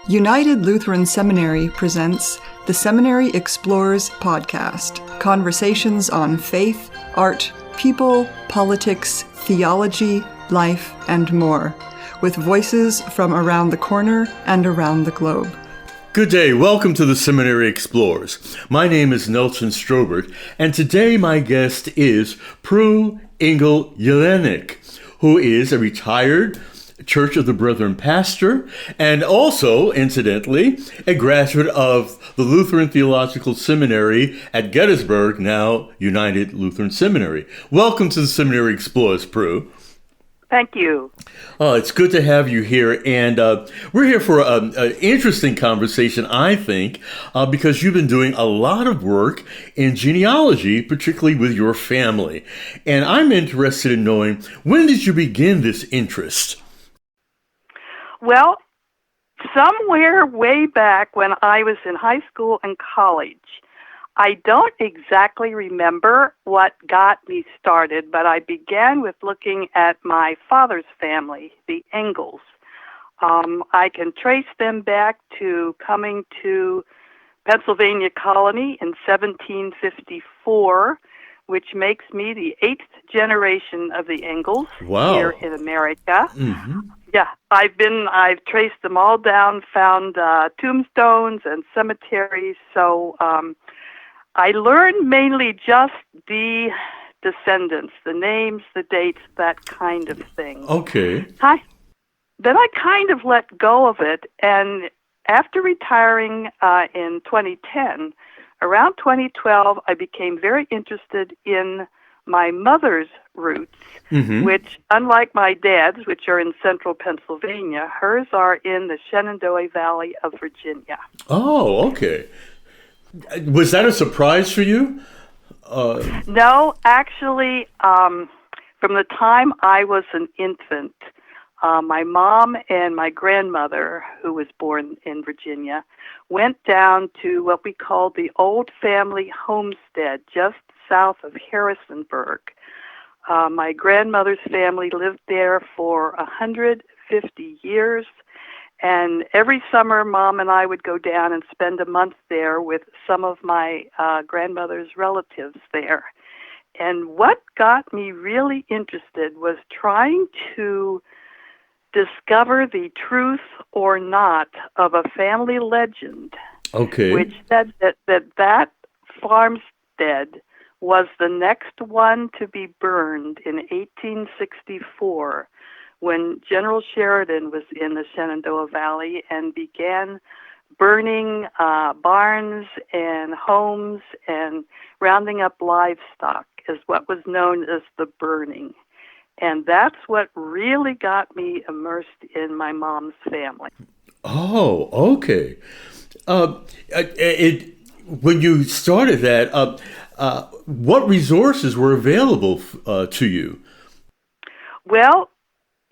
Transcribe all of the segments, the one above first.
United Lutheran Seminary presents the Seminary Explores podcast, conversations on faith, art, people, politics, theology, life, and more, with voices from around the corner and around the globe. Good day. Welcome to the Seminary Explores. My name is Nelson Strobert, and today my guest is Prue Yelinek, who is a retired Church of the Brethren pastor, and also, incidentally, a graduate of the Lutheran Theological Seminary at Gettysburg, now United Lutheran Seminary. Welcome to the Seminary Explores, Prue. Thank you. It's good to have you here, and we're here for an interesting conversation, I think, because you've been doing a lot of work in genealogy, particularly with your family. And I'm interested in knowing, when did you begin this interest? Well, somewhere way back when I was in high school and college. I don't exactly remember what got me started, but I began with looking at my father's family, the Engels. I can trace them back to coming to Pennsylvania colony in 1754, which makes me the 8th generation of the Engels here in America. Mm-hmm. Yeah, I've traced them all down, found tombstones and cemeteries. So I learned mainly just the descendants, the names, the dates, that kind of thing. Okay. Then I kind of let go of it, and after retiring in 2010, around 2012, I became very interested in my mother's roots, mm-hmm. which, unlike my dad's, which are in central Pennsylvania, hers are in the Shenandoah Valley of Virginia. Oh, okay. Was that a surprise for you? No, actually, from the time I was an infant, my mom and my grandmother, who was born in Virginia, went down to what we called the Old Family Homestead, just south of Harrisonburg. My grandmother's family lived there for 150 years, and every summer Mom and I would go down and spend a month there with some of my grandmother's relatives there. And what got me really interested was trying to discover the truth or not of a family legend, which said that farmstead was the next one to be burned in 1864 when General Sheridan was in the Shenandoah Valley and began burning barns and homes and rounding up livestock, is what was known as the burning. And that's what really got me immersed in my mom's family. Oh, okay. When you started that, what resources were available to you? Well,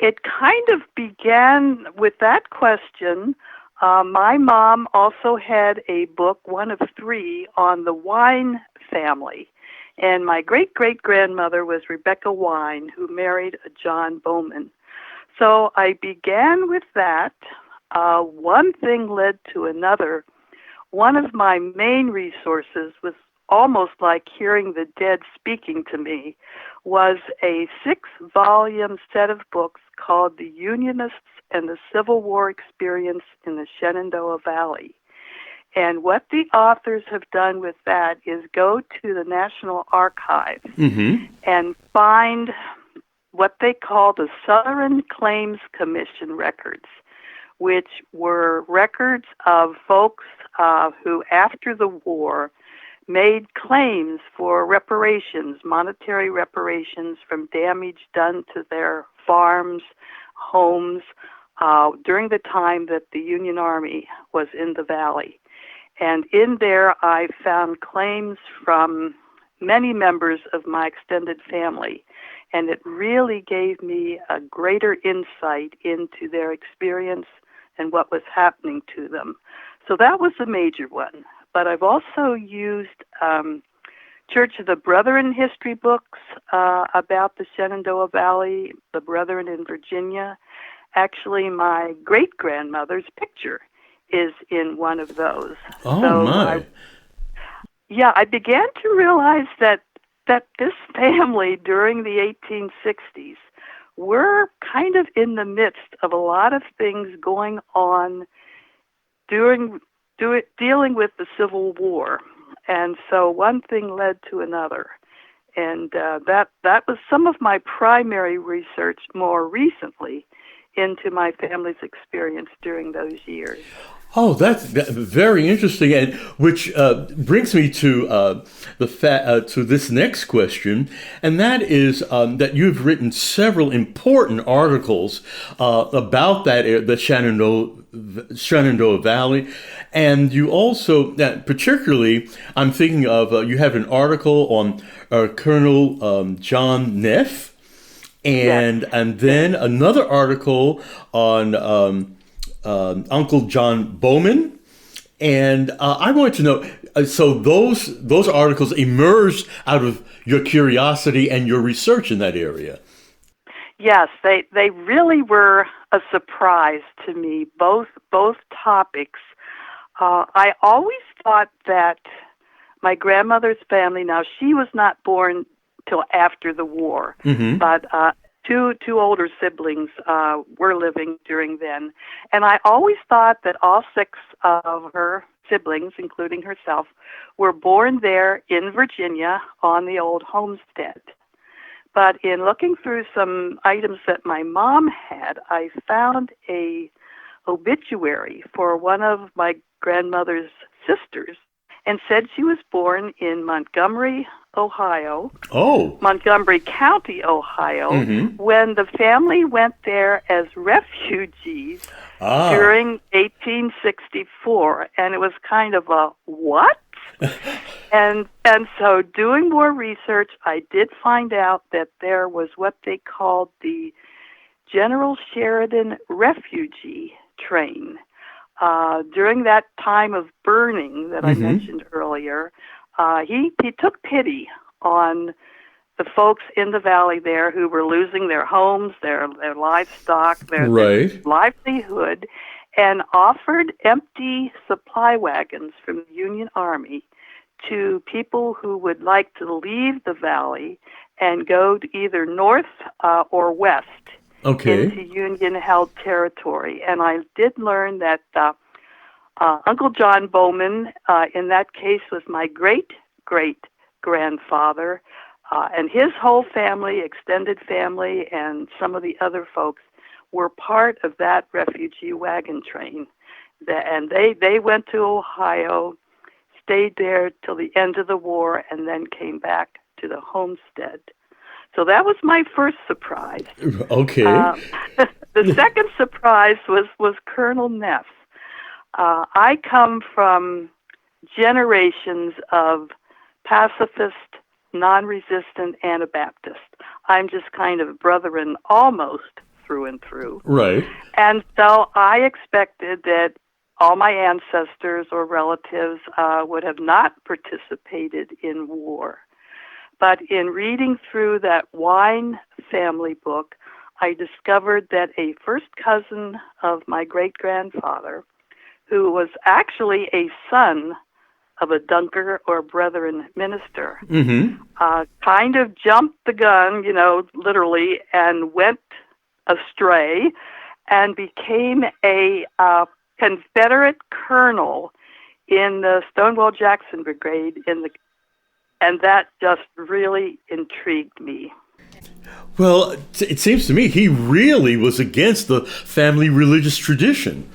it kind of began with that question. My mom also had a book, one of 3, on the Wine family. And my great-great-grandmother was Rebecca Wine, who married a John Bowman. So I began with that. One thing led to another. One of my main resources was almost like hearing the dead speaking to me, was a 6-volume set of books called The Unionists and the Civil War Experience in the Shenandoah Valley. And what the authors have done with that is go to the National Archives mm-hmm. and find what they call the Southern Claims Commission records, which were records of folks who, after the war, made claims for reparations, monetary reparations from damage done to their farms, homes, during the time that the Union Army was in the valley. And in there, I found claims from many members of my extended family, and it really gave me a greater insight into their experience and what was happening to them. So that was a major one. But I've also used Church of the Brethren history books about the Shenandoah Valley, the Brethren in Virginia. Actually, my great-grandmother's picture is in one of those. Oh, So my. I began to realize that this family during the 1860s were kind of in the midst of a lot of things going on dealing with the Civil War. And so one thing led to another. And that was some of my primary research more recently into my family's experience during those years. Oh, that's very interesting, and which brings me to to this next question, and that is that you've written several important articles about the Shenandoah Valley, and you also, particularly, I'm thinking of you have an article on Colonel John Neff, and Yes. and then another article on Uncle John Bowman, and I wanted to know. So those articles emerged out of your curiosity and your research in that area. Yes, they really were a surprise to me. Both topics. I always thought that my grandmother's family. Now she was not born till after the war, Mm-hmm. but two older siblings were living during then, and I always thought that all six of her siblings, including herself, were born there in Virginia on the old homestead. But in looking through some items that my mom had, I found a obituary for one of my grandmother's sisters, and said she was born in Montgomery, Ohio, Oh. Montgomery County, Ohio, Mm-hmm. when the family went there as refugees during 1864, and it was kind of a what? and so doing more research, I did find out that there was what they called the General Sheridan Refugee train. During that time of burning that I Mm-hmm. mentioned earlier, he took pity on the folks in the valley there who were losing their homes, their livestock, their Right. livelihood, and offered empty supply wagons from the Union Army to people who would like to leave the valley and go to either north or west Okay. into Union-held territory. And I did learn that Uncle John Bowman, in that case, was my great-great-grandfather, and his whole family, extended family, and some of the other folks were part of that refugee wagon train. And they went to Ohio, stayed there till the end of the war, and then came back to the homestead. So that was my first surprise. Okay. The second surprise was Colonel Neff. I come from generations of pacifist, non-resistant Anabaptist. I'm just kind of brethren almost through and through. Right. And so I expected that all my ancestors or relatives would have not participated in war. But in reading through that Wine family book, I discovered that a first cousin of my great-grandfather, who was actually a son of a Dunker or Brethren minister, Mm-hmm. kind of jumped the gun, literally, and went astray and became a Confederate colonel in the Stonewall Jackson Brigade and that just really intrigued me. Well, it seems to me he really was against the family religious tradition.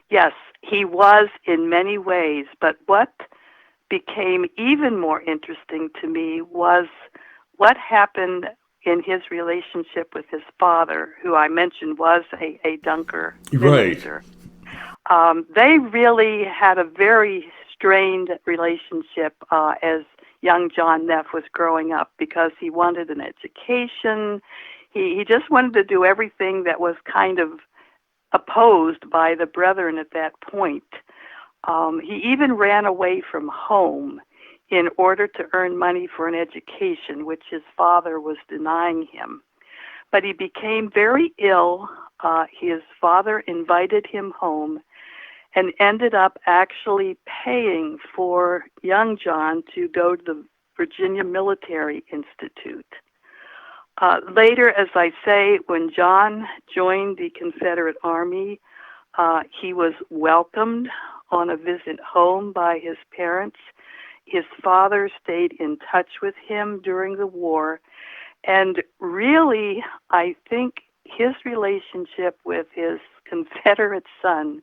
Yes, he was in many ways, but what became even more interesting to me was what happened in his relationship with his father, who I mentioned was a Dunker minister. Right. They really had a very strained relationship as young John Neff was growing up because he wanted an education. He just wanted to do everything that was kind of opposed by the Brethren at that point. He even ran away from home in order to earn money for an education, which his father was denying him. But he became very ill. His father invited him home, and ended up actually paying for young John to go to the Virginia Military Institute. Later, as I say, when John joined the Confederate Army, he was welcomed on a visit home by his parents. His father stayed in touch with him during the war, and really, I think his relationship with his Confederate son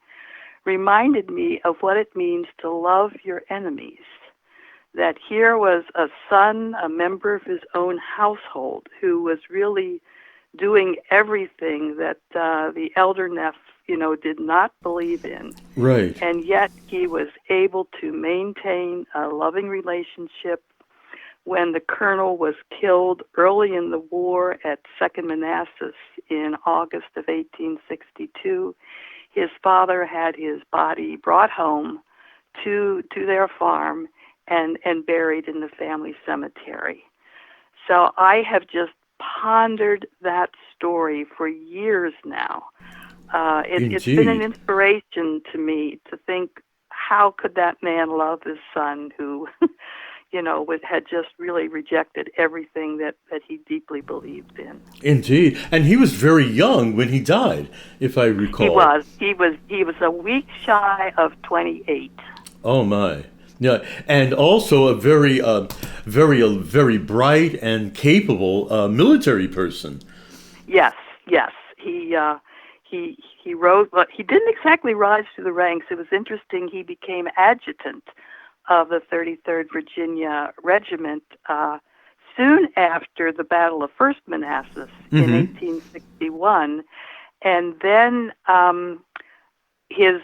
reminded me of what it means to love your enemies. That here was a son, a member of his own household, who was really doing everything that the elder Neff, did not believe in. Right. And yet he was able to maintain a loving relationship. When the colonel was killed early in the war at 2nd Manassas in August of 1862, his father had his body brought home to their farm and buried in the family cemetery. So I have just pondered that story for years now. It's been an inspiration to me to think, how could that man love his son who, had just really rejected everything that he deeply believed in. Indeed. And he was very young when he died, if I recall. He was a week shy of 28. Oh, my. Yeah, and also a very bright and capable military person. Yes. He rose. Well, he didn't exactly rise through the ranks. It was interesting. He became adjutant of the 33rd Virginia Regiment soon after the Battle of First Manassas in 1861, and then his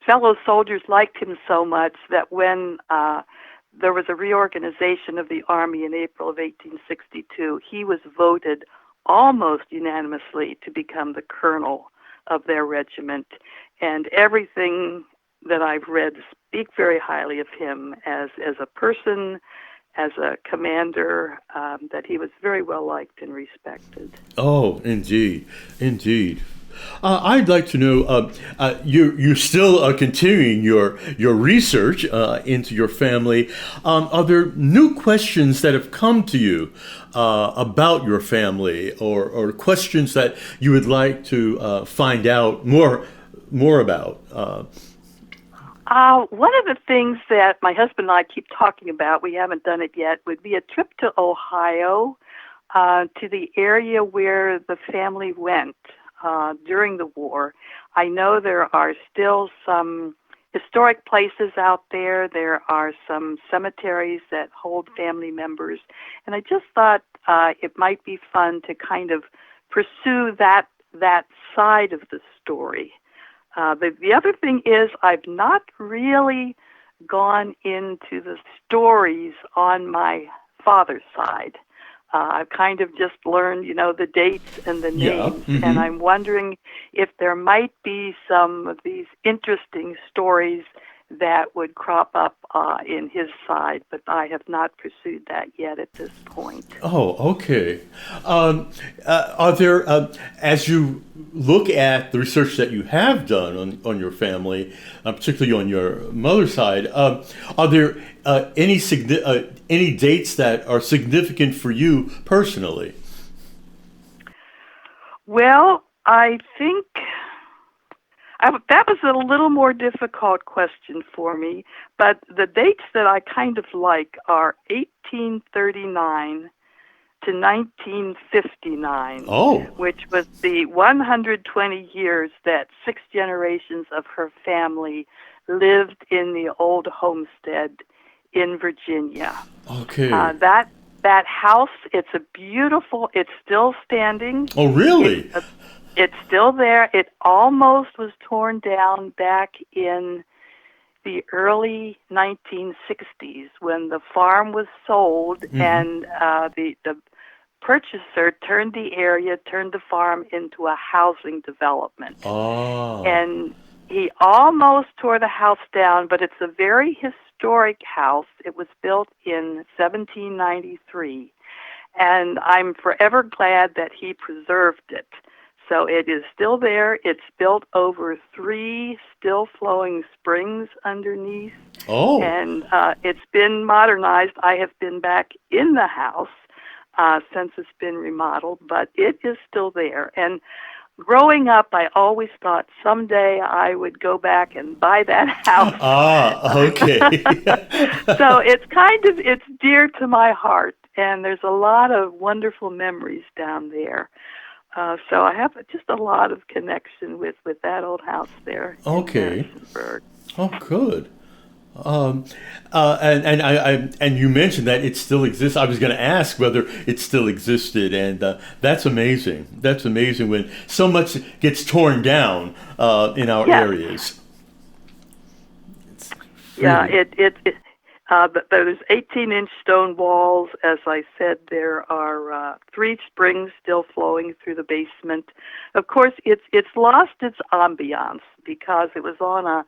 fellow soldiers liked him so much that when there was a reorganization of the Army in April of 1862, he was voted almost unanimously to become the colonel of their regiment. And everything that I've read speak very highly of him as a person, as a commander, that he was very well liked and respected. Oh, indeed. I'd like to know, you're still continuing your research into your family. Are there new questions that have come to you about your family, or questions that you would like to find out more about? One of the things that my husband and I keep talking about, we haven't done it yet, would be a trip to Ohio, to the area where the family went during the war. I know there are still some historic places out there. There are some cemeteries that hold family members. And I just thought it might be fun to kind of pursue that side of the story. The other thing is I've not really gone into the stories on my father's side. I've kind of just learned, the dates and the names, and I'm wondering if there might be some of these interesting stories that would crop up in his side, but I have not pursued that yet at this point. Oh, okay. Are there, as you look at the research that you have done on your family, particularly on your mother's side, are there any dates that are significant for you personally? Well, I think that was a little more difficult question for me, but the dates that I kind of like are 1839 to 1959, which was the 120 years that 6 generations of her family lived in the old homestead in Virginia. Okay. That house, it's still standing. Oh, really? It's still there. It almost was torn down back in the early 1960s when the farm was sold, and the purchaser turned the farm into a housing development. Oh. And he almost tore the house down, but it's a very historic house. It was built in 1793, and I'm forever glad that he preserved it. So it is still there. It's built over 3 still flowing springs underneath. Oh. And it's been modernized. I have been back in the house since it's been remodeled, but it is still there. And growing up, I always thought someday I would go back and buy that house. Ah, okay. So it's dear to my heart, and there's a lot of wonderful memories down there. So I have just a lot of connection with that old house there. Okay. In Harrisonburg. Oh, good. And you mentioned that it still exists. I was going to ask whether it still existed, and that's amazing. That's amazing when so much gets torn down in our areas. There's 18-inch stone walls. As I said, there are 3 springs still flowing through the basement. Of course, it's lost its ambiance because it was on a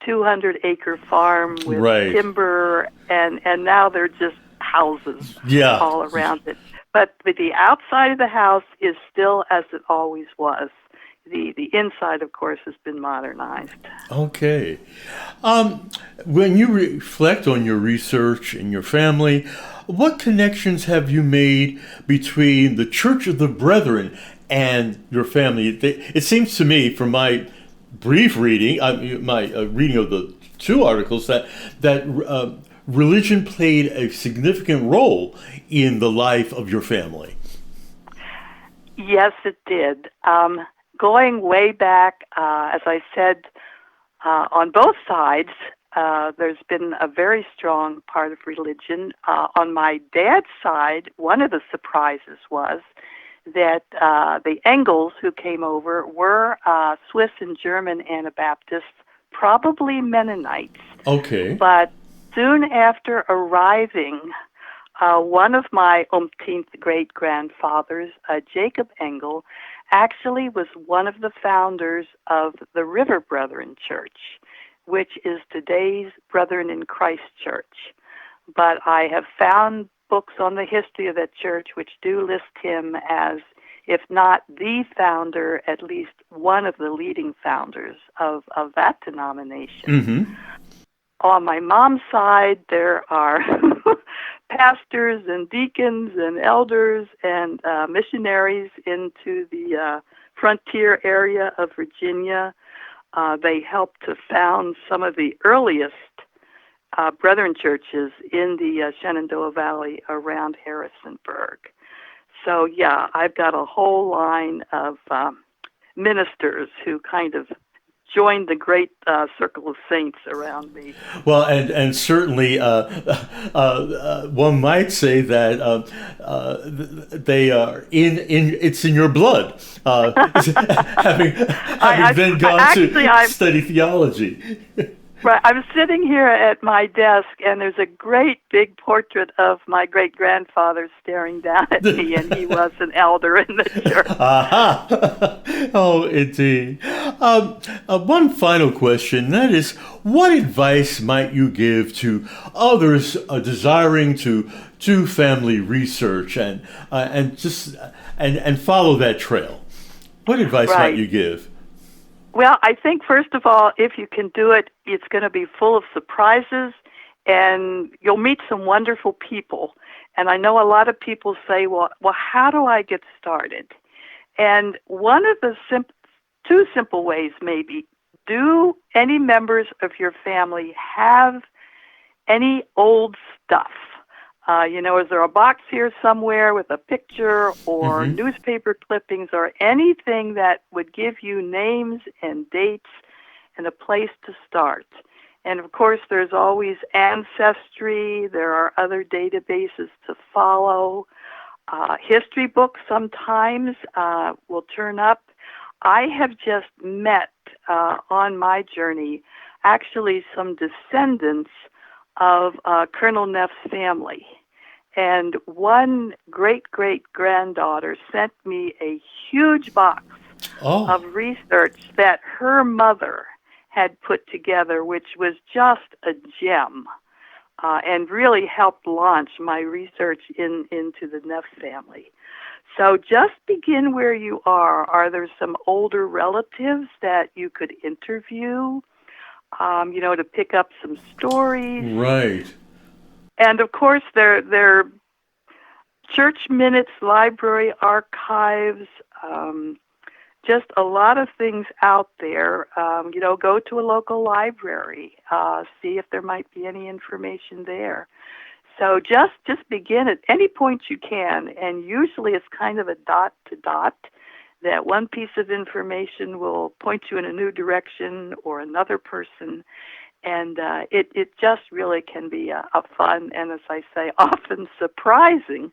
200-acre farm with timber, and now they're just houses all around it. But the outside of the house is still as it always was. The inside, of course, has been modernized. Okay. When you reflect on your research and your family, what connections have you made between the Church of the Brethren and your family? It seems to me, from my brief reading, my reading of the 2 articles, that religion played a significant role in the life of your family. Yes, it did. Going way back, as I said, on both sides, there's been a very strong part of religion. On my dad's side, one of the surprises was that the Engels who came over were Swiss and German Anabaptists, probably Mennonites. Okay. But soon after arriving, one of my umpteenth great-grandfathers, Jacob Engel, actually was one of the founders of the River Brethren Church, which is today's Brethren in Christ Church. But I have found books on the history of that church which do list him as, if not the founder, at least one of the leading founders of that denomination. Mm-hmm. On my mom's side, there are pastors and deacons and elders and missionaries into the frontier area of Virginia. They helped to found some of the earliest Brethren churches in the Shenandoah Valley around Harrisonburg. So, I've got a whole line of ministers who kind of joined the great circle of saints around me. Well, and certainly one might say that they are it's in your blood, having then gone to study theology. Right. I'm sitting here at my desk, and there's a great big portrait of my great-grandfather staring down at me, and he was an elder in the church. Aha! Oh, indeed. One final question, that is, what advice might you give to others desiring to do family research and follow that trail? What advice might you give? Well, I think, first of all, if you can do it, it's going to be full of surprises, and you'll meet some wonderful people. And I know a lot of people say, well, how do I get started? And one of the 2 simple ways, maybe, do any members of your family have any old stuff? Is there a box here somewhere with a picture or newspaper clippings or anything that would give you names and dates and a place to start? And, of course, there's always Ancestry. There are other databases to follow. History books sometimes will turn up. I have just met on my journey actually some descendants of Colonel Neff's family. And one great-great-granddaughter sent me a huge box of research that her mother had put together, which was just a gem, and really helped launch my research into the Neff family. So just begin where you are. Are there some older relatives that you could interview, to pick up some stories? Right. And of course, there church minutes, library archives, just a lot of things out there. Go to a local library, see if there might be any information there. So just begin at any point you can, and usually it's kind of a dot to dot, that one piece of information will point you in a new direction or another person, and it just really can be a fun and, as I say, often surprising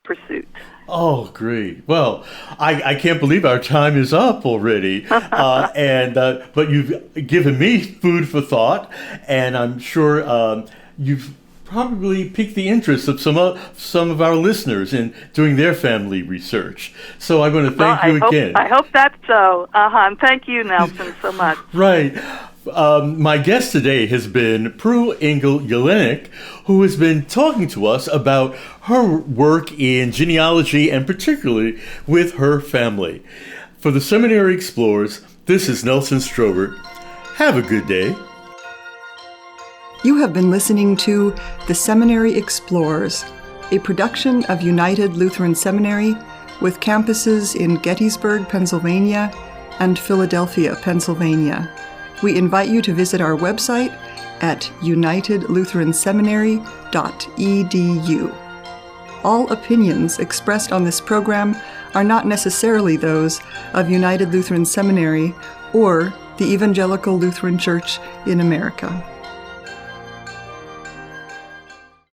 pursuit. Oh, great. Well, I can't believe our time is up already. But you've given me food for thought, and I'm sure you've probably piqued the interest of some of our listeners in doing their family research. So I want to thank you again. I hope that's so. And thank you, Nelson, so much. Right. My guest today has been Prue Yelinek, who has been talking to us about her work in genealogy and particularly with her family. For the Seminary Explores, this is Nelson Strobert. Have a good day. You have been listening to The Seminary Explores, a production of United Lutheran Seminary with campuses in Gettysburg, Pennsylvania and Philadelphia, Pennsylvania. We invite you to visit our website at unitedlutheranseminary.edu. All opinions expressed on this program are not necessarily those of United Lutheran Seminary or the Evangelical Lutheran Church in America.